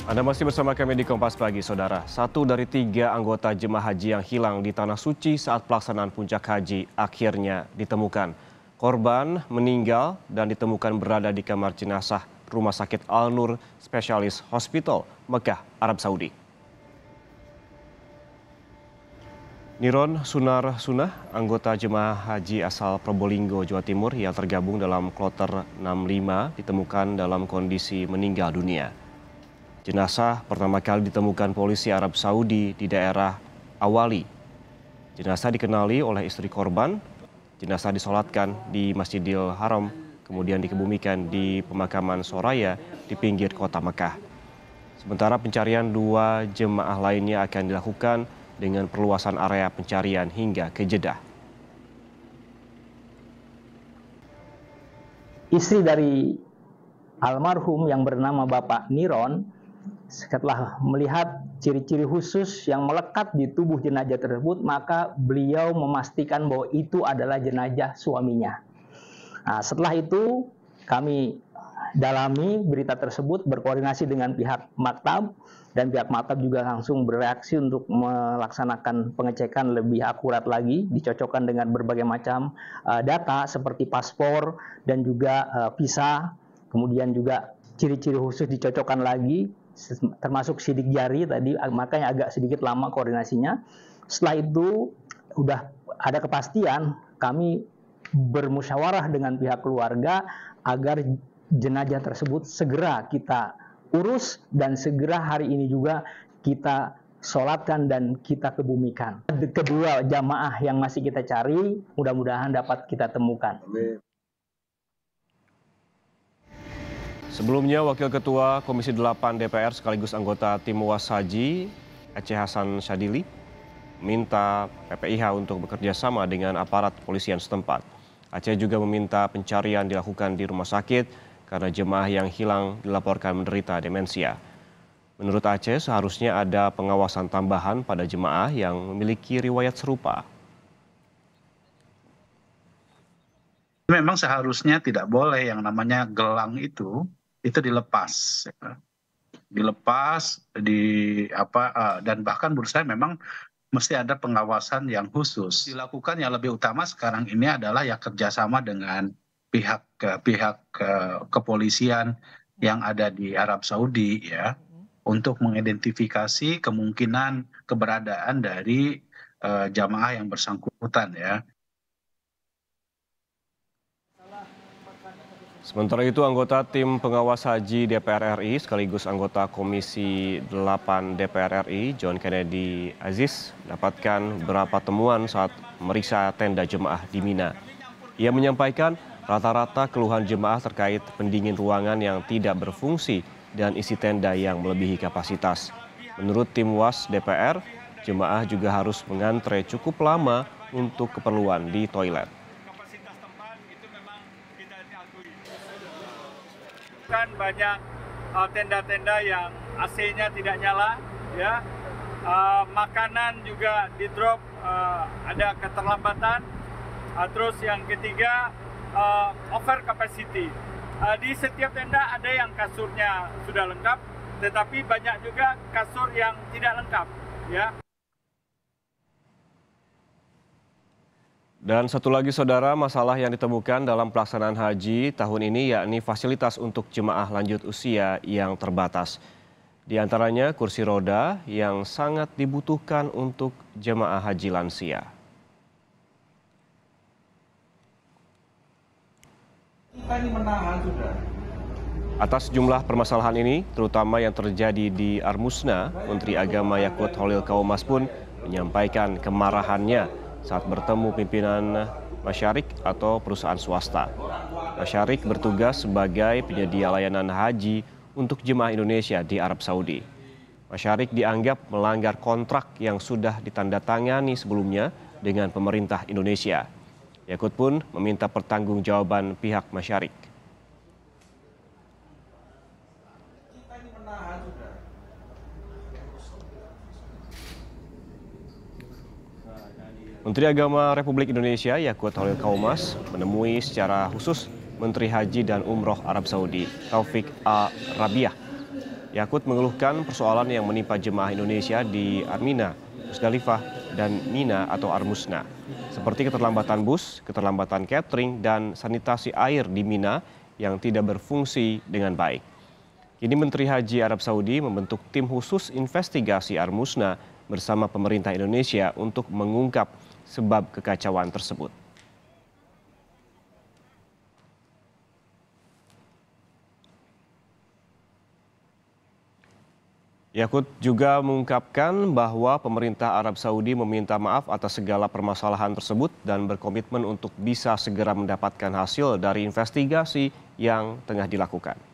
Anda masih bersama kami di Kompas Pagi, Saudara. Satu dari 3 anggota jemaah haji yang hilang di Tanah Suci saat pelaksanaan puncak haji akhirnya ditemukan. Korban meninggal dan ditemukan berada di kamar jenazah Rumah Sakit Al-Nur Specialist Hospital, Mekah, Arab Saudi. Niron Sunar Sunah, anggota jemaah haji asal Probolinggo, Jawa Timur yang tergabung dalam kloter 65 ditemukan dalam kondisi meninggal dunia. Jenazah pertama kali ditemukan polisi Arab Saudi di daerah Awali. Jenazah dikenali oleh istri korban. Jenazah disolatkan di Masjidil Haram, kemudian dikebumikan di pemakaman Soraya di pinggir kota Mekah. Sementara pencarian 2 jemaah lainnya akan dilakukan dengan perluasan area pencarian hingga ke Jeddah. Istri dari almarhum yang bernama Bapak Niron, setelah melihat ciri-ciri khusus yang melekat di tubuh jenazah tersebut, maka beliau memastikan bahwa itu adalah jenazah suaminya. Nah, setelah itu kami dalami berita tersebut, berkoordinasi dengan pihak maktab, dan pihak maktab juga langsung bereaksi untuk melaksanakan pengecekan lebih akurat lagi, dicocokkan dengan berbagai macam data seperti paspor dan juga visa, kemudian juga ciri-ciri khusus dicocokkan lagi, termasuk sidik jari tadi, makanya agak sedikit lama koordinasinya. Setelah itu udah ada kepastian, kami bermusyawarah dengan pihak keluarga agar jenazah tersebut segera kita urus dan segera hari ini juga kita sholatkan dan kita kebumikan. Kedua jamaah yang masih kita cari, mudah-mudahan dapat kita temukan. Sebelumnya, Wakil Ketua Komisi 8 DPR sekaligus anggota Tim Was Haji, Aceh Hasan Syadili, meminta PPIH untuk bekerja sama dengan aparat kepolisian setempat. Aceh juga meminta pencarian dilakukan di rumah sakit karena jemaah yang hilang dilaporkan menderita demensia. Menurut Aceh, seharusnya ada pengawasan tambahan pada jemaah yang memiliki riwayat serupa. Memang seharusnya tidak boleh yang namanya gelang itu dilepas, dilepas dan bahkan menurut saya memang mesti ada pengawasan yang khusus dilakukan. Yang lebih utama sekarang ini adalah ya kerjasama dengan pihak kepolisian yang ada di Arab Saudi ya, untuk mengidentifikasi kemungkinan keberadaan dari jamaah yang bersangkutan ya. Sementara itu, anggota Tim Pengawas Haji DPR RI sekaligus anggota Komisi 8 DPR RI, John Kennedy Aziz, mendapatkan beberapa temuan saat meriksa tenda jemaah di Mina. Ia menyampaikan rata-rata keluhan jemaah terkait pendingin ruangan yang tidak berfungsi dan isi tenda yang melebihi kapasitas. Menurut Tim Was DPR, jemaah juga harus mengantre cukup lama untuk keperluan di toilet. Kan banyak tenda-tenda yang AC-nya tidak nyala, ya. Makanan juga di drop, ada keterlambatan. Terus yang ketiga, over capacity. Di setiap tenda ada yang kasurnya sudah lengkap, tetapi banyak juga kasur yang tidak lengkap, ya. Dan satu lagi, Saudara, masalah yang ditemukan dalam pelaksanaan haji tahun ini yakni fasilitas untuk jemaah lanjut usia yang terbatas. Di antaranya kursi roda yang sangat dibutuhkan untuk jemaah haji lansia. Atas jumlah permasalahan ini, terutama yang terjadi di Armusna, Menteri Agama Yakut Holil Kaumas pun menyampaikan kemarahannya saat bertemu pimpinan Masyarik atau perusahaan swasta. Masyarik bertugas sebagai penyedia layanan haji untuk jemaah Indonesia di Arab Saudi. Masyarik dianggap melanggar kontrak yang sudah ditandatangani sebelumnya dengan pemerintah Indonesia. Yakut pun meminta pertanggungjawaban pihak Masyarik. Menteri Agama Republik Indonesia Yakut Holil Kaumas menemui secara khusus Menteri Haji dan Umroh Arab Saudi Taufik Al-Rabiah. Yakut mengeluhkan persoalan yang menimpa jemaah Indonesia di Armina, Musdalifah, dan Mina atau Armusna, seperti keterlambatan bus, keterlambatan catering, dan sanitasi air di Mina yang tidak berfungsi dengan baik. Kini Menteri Haji Arab Saudi membentuk tim khusus investigasi Armusna bersama pemerintah Indonesia untuk mengungkap sebab kekacauan tersebut. Yakut juga mengungkapkan bahwa pemerintah Arab Saudi meminta maaf atas segala permasalahan tersebut dan berkomitmen untuk bisa segera mendapatkan hasil dari investigasi yang tengah dilakukan.